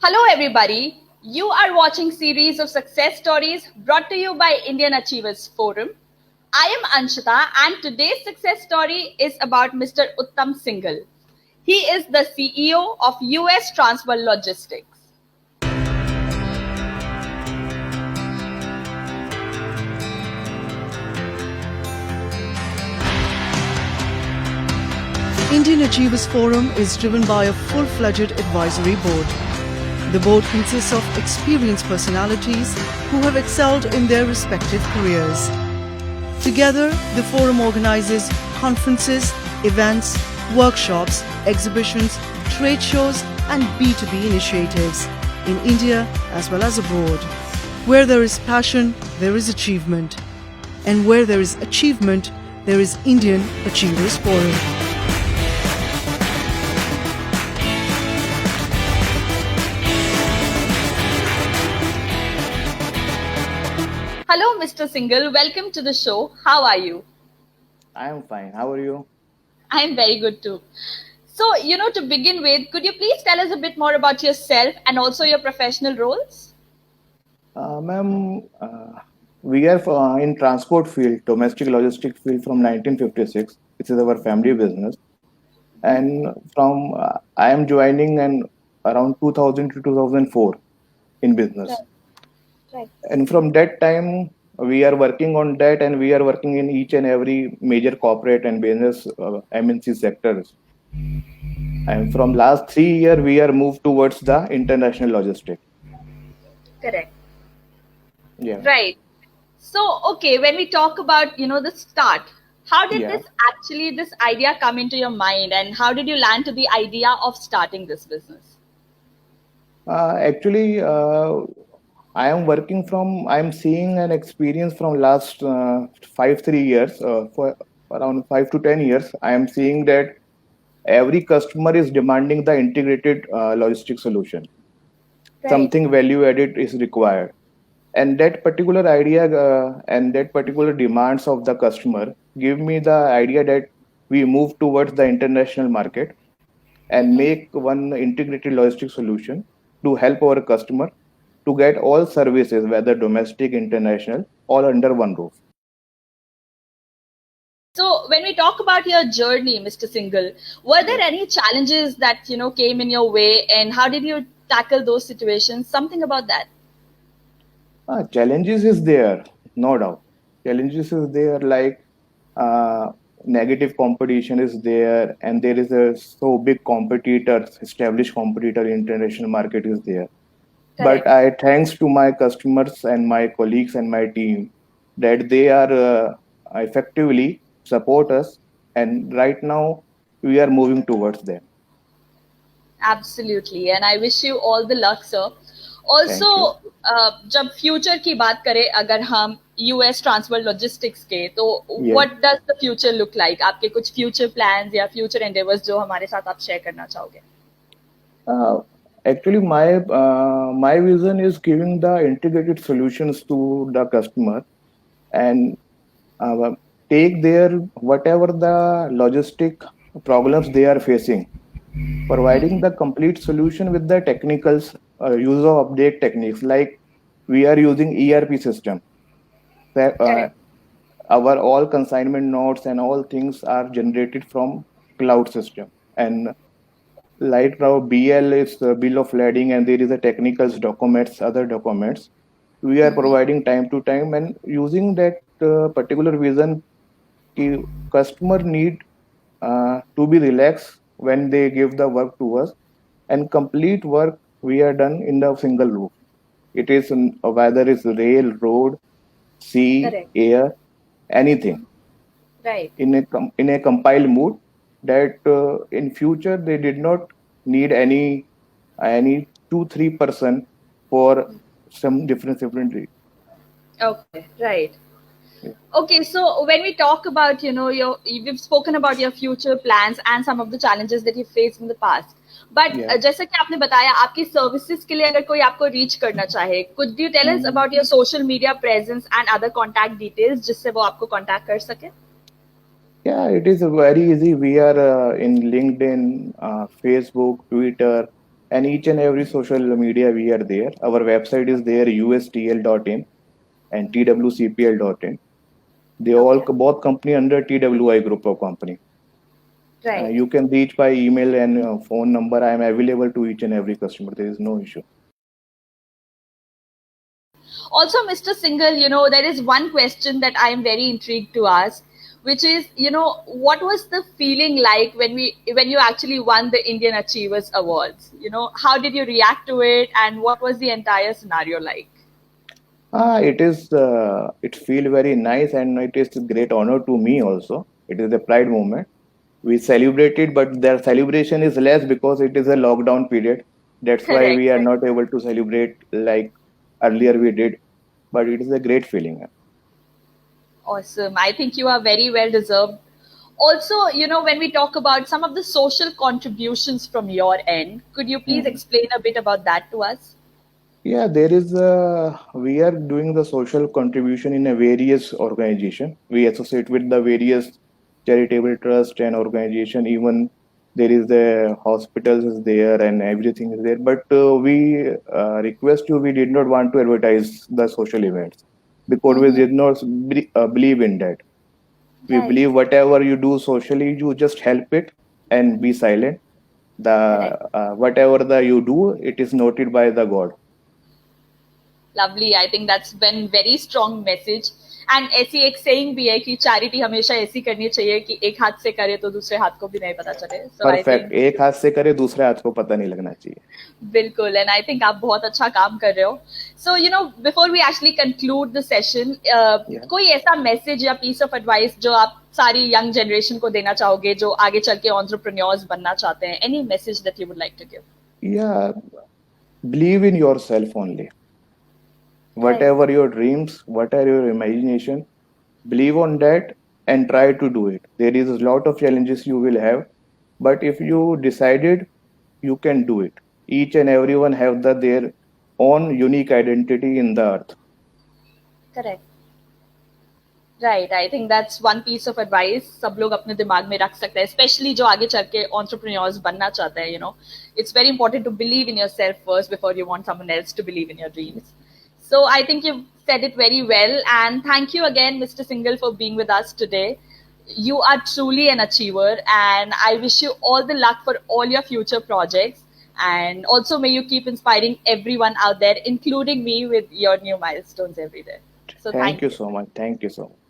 Hello everybody. You are watching series of success stories brought to you by Indian Achievers Forum. I am Anshita and today's success story is about Mr. Uttam Singhal. He is the CEO of US Transworld Logistics. The Indian Achievers Forum is driven by a full-fledged advisory board. The board consists of experienced personalities who have excelled in their respective careers. Together, the forum organizes conferences, events, workshops, exhibitions, trade shows, and B2B initiatives in India as well as abroad. Where there is passion, there is achievement. And where there is achievement, there is Indian Achievers Forum. Hello Mr. Singhal, welcome to the show. How are you? I am fine. How are you? I am very good too. So, to begin with, could you please tell us a bit more about yourself and also your professional roles? Ma'am, we are in transport field, domestic logistic field from 1956. This is our family business. And from I am joining in around 2000 to 2004 in business. Right, right. And from that time, we are working on that and we are working in each and every major corporate and business MNC sectors. And from last 3 years, we are moved towards the international logistics. Correct. Yeah. Right. So, okay, when we talk about, the start, how did Yeah. this idea come into your mind and how did you land to the idea of starting this business? Actually, I am seeing an experience from last 3 years, for around 5 to 10 years. I am seeing that every customer is demanding the integrated logistics solution. Right. Something value added is required. And that particular idea and that particular demands of the customer give me the idea that we move towards the international market and Mm-hmm. make one integrated logistics solution to help our customer to get all services, whether domestic, international, all under one roof. So, when we talk about your journey, Mr. Singhal, were there Yeah. any challenges that, came in your way and how did you tackle those situations? Something about that. Challenges is there, no doubt. Challenges is there like uh, negative competition is there, and there is a so big competitors, established competitor, international market is there. But Correct. I thanks to my customers and my colleagues and my team that they are effectively support us, and right now we are moving towards them. Absolutely, and I wish you all the luck, sir. Also, Thank you. जब future की बात करें अगर हम US transfer logistics के तो Yes. What does the future look like आपके कुछ फ्यूचर प्लान्स या फ्यूचर एंडेवर्स जो हमारे साथ आप शेयर करना चाहोगे Uh, Actually, my vision is giving the integrated solutions to the customer and uh, take their whatever the logistic problems they are facing, providing the complete solution with the technicals, use of update techniques like we are using ERP system. That, correct our all consignment notes and all things are generated from cloud system, and like now BL is bill of lading and there is a technicals documents, other documents we are providing time to time, and using that particular vision ki customer need to be relaxed when they give the work to us, and complete work we are done in the single roof. It is whether it's rail, road, sea, correct air, anything right in a compiled mood, that in future they did not need any 2 3% for some different reason. okay right Yeah. okay so when we talk about your we've spoken about your future plans and some of the challenges that you faced in the past but Yeah. जैसा कि आपने बताया आपकी services के लिए अगर कोई आपको रीच करना चाहे could you tell us Mhm. about your social media presence and other contact details जिससे वो आपको contact कर सके Yeah, it is very easy. We are in LinkedIn, Facebook, Twitter, and each and every social media we are there. Our website is there, ustl.in and twcpl.in. They all Okay. both company under TWI group of company. Right. You can reach by email and phone number. I am available to each and every customer. There is no issue. Also, Mr. Singhal, there is one question that I am very intrigued to ask, which is, what was the feeling like when you actually won the Indian Achievers Awards? How did you react to it, and what was the entire scenario like? It feel very nice and it is a great honor to me also. It is a pride moment. We celebrated, but their celebration is less because it is a lockdown period. That's why Correct. we are not able to celebrate like earlier we did. But it is a great feeling. Awesome. I think you are very well deserved. Also, when we talk about some of the social contributions from your end, could you please Mhm. explain a bit about that to us? Yeah, we are doing the social contribution in a various organization. We associate with the various charitable trust and organization. Even there is the hospitals is there and everything is there. But we request you, we did not want to advertise the social events because we Mm-hmm. did not believe in that. We Right. believe whatever you do socially, you just help it and be silent. The Correct. whatever the you do, it is noted by the God. Lovely. I think that's been very strong message. And ऐसी एक saying भी है कि charity हमेशा ऐसी करनी चाहिए कि एक हाथ से करे तो दूसरे हाथ को भी नहीं पता चले. So I परफेक्ट, think एक हाथ से करे दूसरे हाथ को पता नहीं लगना चाहिए. बिल्कुल. And I think आप बहुत अच्छा काम कर रहे हो. So before we actually conclude the session, Yeah. कोई ऐसा message या piece of advice जो आप सारी young generation को देना चाहोगे जो आगे चल के entrepreneurs बनना चाहते हैं? Any message that you would like to give? Yeah, believe in yourself only. Right. Whatever your dreams, whatever your imagination, believe on that and try to do it. There is a lot of challenges you will have, but if you decided, you can do it. Each and everyone have their own unique identity in the earth. Correct. Right I think that's one piece of advice सब लोग अपने दिमाग में रख सकते हैं specially जो आगे चल के एंटरप्रेन्योर्स बनना चाहते हैं it's very important to believe in yourself first before you want someone else to believe in your dreams so I think you've said it very well, and thank you again, Mr. Singhal, for being with us today. You are truly an achiever, and I wish you all the luck for all your future projects, and also may you keep inspiring everyone out there, including me, with your new milestones every day. So Thank thank you you. so much. Thank you so much.